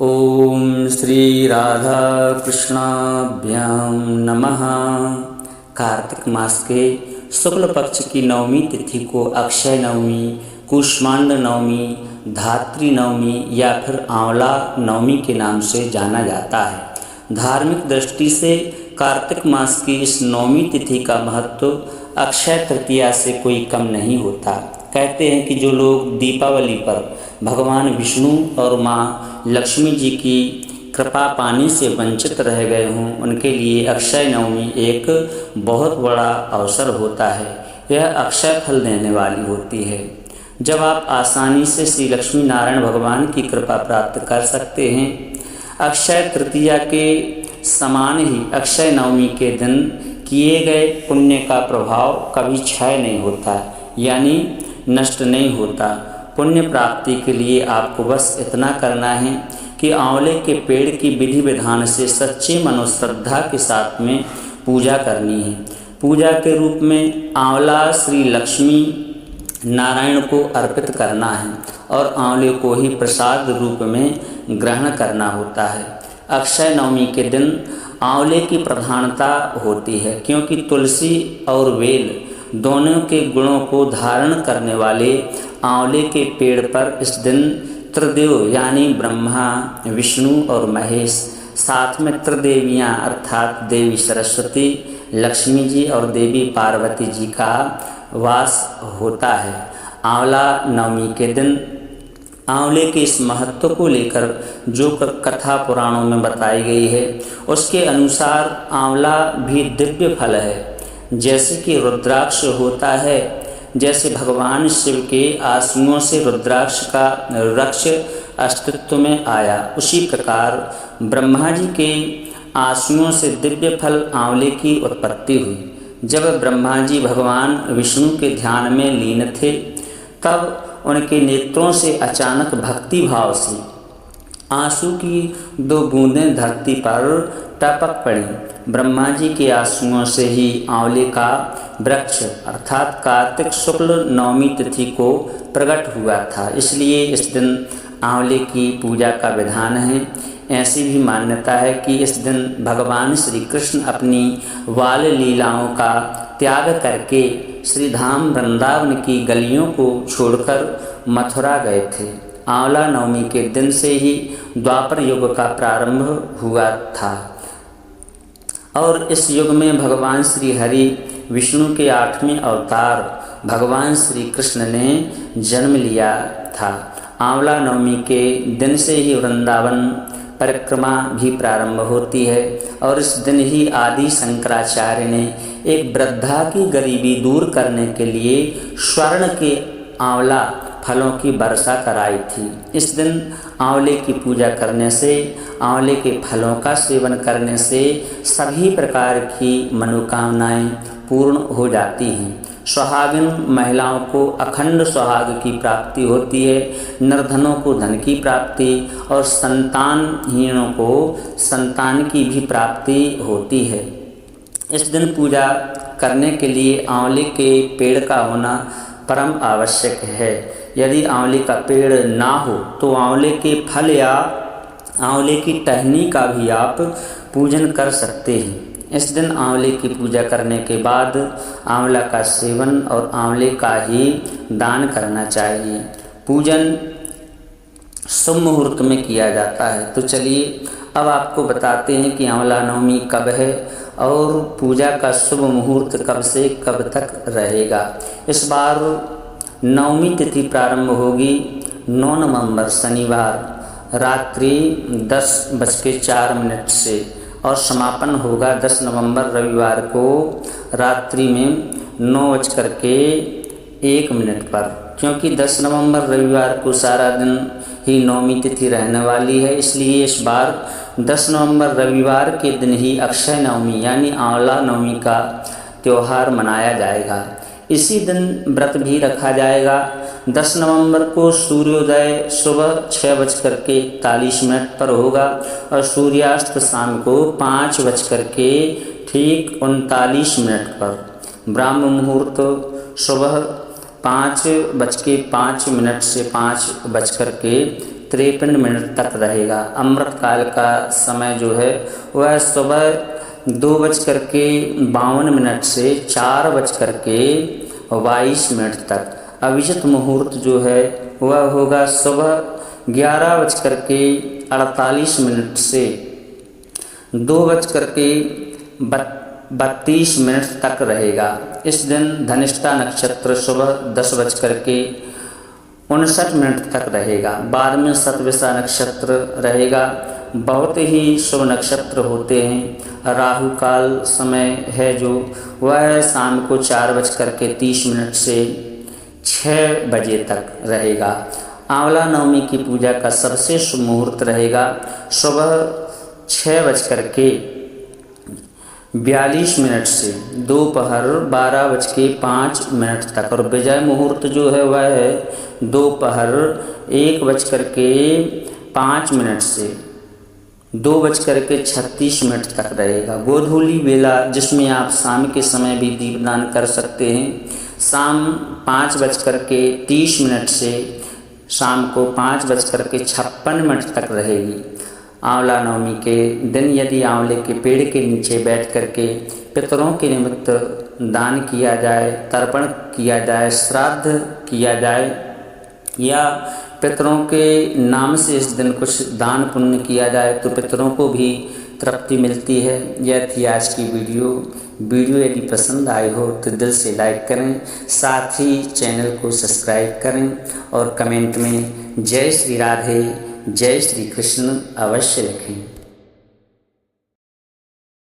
ओम श्री राधा कृष्णाभ्याम नमः। कार्तिक मास के शुक्ल पक्ष की नवमी तिथि को अक्षय नवमी, कूष्मांड नवमी, धात्री नवमी या फिर आंवला नवमी के नाम से जाना जाता है। धार्मिक दृष्टि से कार्तिक मास की इस नवमी तिथि का महत्व अक्षय तृतीया से कोई कम नहीं होता। कहते हैं कि जो लोग दीपावली पर भगवान विष्णु और माँ लक्ष्मी जी की कृपा पाने से वंचित रह गए हों, उनके लिए अक्षय नवमी एक बहुत बड़ा अवसर होता है। यह अक्षय फल देने वाली होती है। जब आप आसानी से श्री लक्ष्मी नारायण भगवान की कृपा प्राप्त कर सकते हैं। अक्षय तृतीया के समान ही अक्षय नवमी के दिन किए गए पुण्य का प्रभाव कभी क्षय नहीं होता, यानी नष्ट नहीं होता। पुण्य प्राप्ति के लिए आपको बस इतना करना है कि आंवले के पेड़ की विधि विधान से सच्ची मनोश्रद्धा के साथ में पूजा करनी है। पूजा के रूप में आंवला श्री लक्ष्मी नारायण को अर्पित करना है और आंवले को ही प्रसाद रूप में ग्रहण करना होता है। अक्षय नवमी के दिन आंवले की प्रधानता होती है, क्योंकि तुलसी और बेल दोनों के गुणों को धारण करने वाले आंवले के पेड़ पर इस दिन त्रिदेव यानी ब्रह्मा, विष्णु और महेश, साथ में त्रिदेवियाँ अर्थात देवी सरस्वती, लक्ष्मी जी और देवी पार्वती जी का वास होता है। आंवला नवमी के दिन आंवले के इस महत्व को लेकर जो कथा पुराणों में बताई गई है, उसके अनुसार आंवला भी दिव्य फल है। जैसे कि रुद्राक्ष होता है, जैसे भगवान शिव के आंसुओं से रुद्राक्ष का वृक्ष अस्तित्व में आया, उसी प्रकार ब्रह्मा जी के आंसुओं से दिव्य फल आंवले की उत्पत्ति हुई। जब ब्रह्मा जी भगवान विष्णु के ध्यान में लीन थे, तब उनके नेत्रों से अचानक भक्ति भाव से आंसू की 2 बूंदें धरती पर टपक पड़ी। ब्रह्मा जी के आंसुओं से ही आंवले का वृक्ष अर्थात कार्तिक शुक्ल नवमी तिथि को प्रकट हुआ था। इसलिए इस दिन आंवले की पूजा का विधान है। ऐसी भी मान्यता है कि इस दिन भगवान श्री कृष्ण अपनी बाल लीलाओं का त्याग करके श्री धाम वृंदावन की गलियों को छोड़कर मथुरा गए थे। आंवला नवमी के दिन से ही द्वापर युग का प्रारंभ हुआ था और इस युग में भगवान श्री हरि विष्णु के 8वें अवतार भगवान श्री कृष्ण ने जन्म लिया था। आंवला नवमी के दिन से ही वृंदावन परिक्रमा भी प्रारंभ होती है और इस दिन ही आदि शंकराचार्य ने एक वृद्धा की गरीबी दूर करने के लिए स्वर्ण के आंवला फलों की वर्षा कराई थी। इस दिन आंवले की पूजा करने से, आंवले के फलों का सेवन करने से सभी प्रकार की मनोकामनाएं पूर्ण हो जाती हैं। सुहागिन महिलाओं को अखंड सुहाग की प्राप्ति होती है, निर्धनों को धन की प्राप्ति और संतानहीनों को संतान की भी प्राप्ति होती है। इस दिन पूजा करने के लिए आंवले के पेड़ का होना परम आवश्यक है। यदि आंवले का पेड़ ना हो तो आंवले के फल या आंवले की टहनी का भी आप पूजन कर सकते हैं। इस दिन आंवले की पूजा करने के बाद आंवला का सेवन और आंवले का ही दान करना चाहिए। पूजन शुभ मुहूर्त में किया जाता है। तो चलिए अब आपको बताते हैं कि आंवला नवमी कब है और पूजा का शुभ मुहूर्त कब से कब तक रहेगा। इस बार नवमी तिथि प्रारंभ होगी 9 नवंबर शनिवार रात्रि 10:04 से और समापन होगा 10 नवंबर रविवार को रात्रि में 9:01 पर। क्योंकि 10 नवंबर रविवार को सारा दिन ही नवमी तिथि रहने वाली है, इसलिए इस बार 10 नवंबर रविवार के दिन ही अक्षय नवमी यानी आंवला नवमी का त्यौहार मनाया जाएगा। इसी दिन व्रत भी रखा जाएगा। 10 नवंबर को सूर्योदय सुबह 6:41 पर होगा और सूर्यास्त शाम को 5:39 पर। ब्राह्म मुहूर्त सुबह 5:05 से 53 मिनट तक रहेगा। अमृत काल का समय जो है वह सुबह 2:52 से 4:22 तक। अभिजित मुहूर्त जो है वह होगा सुबह 11:48 से 2:32 तक रहेगा। इस दिन धनिष्ठा नक्षत्र सुबह 10:59 तक रहेगा। बाद में शतभिषा नक्षत्र रहेगा। बहुत ही शुभ नक्षत्र होते हैं। राहु काल समय है जो वह है शाम को 4:30 से 6 बजे तक रहेगा। आंवला नवमी की पूजा का सबसे शुभ मुहूर्त रहेगा सुबह 6:42 से दोपहर 12:05 तक। और विजय मुहूर्त जो है वह है दोपहर 1:05 से 2:36 तक रहेगा। गोधूली बेला जिसमें आप शाम के समय भी दीपदान कर सकते हैं, शाम 5:30 से शाम को 5:56 तक रहेगी। आंवला नवमी के दिन यदि आंवले के पेड़ के नीचे बैठ करके पितरों के निमित्त दान किया जाए, तर्पण किया जाए, श्राद्ध किया जाए या पितरों के नाम से इस दिन कुछ दान पुण्य किया जाए तो पितरों को भी तृप्ति मिलती है। यह थी आज की वीडियो यदि पसंद आई हो तो दिल से लाइक करें, साथ ही चैनल को सब्सक्राइब करें और कमेंट में जय श्री राधे, जय श्री कृष्ण अवश्य लिखें।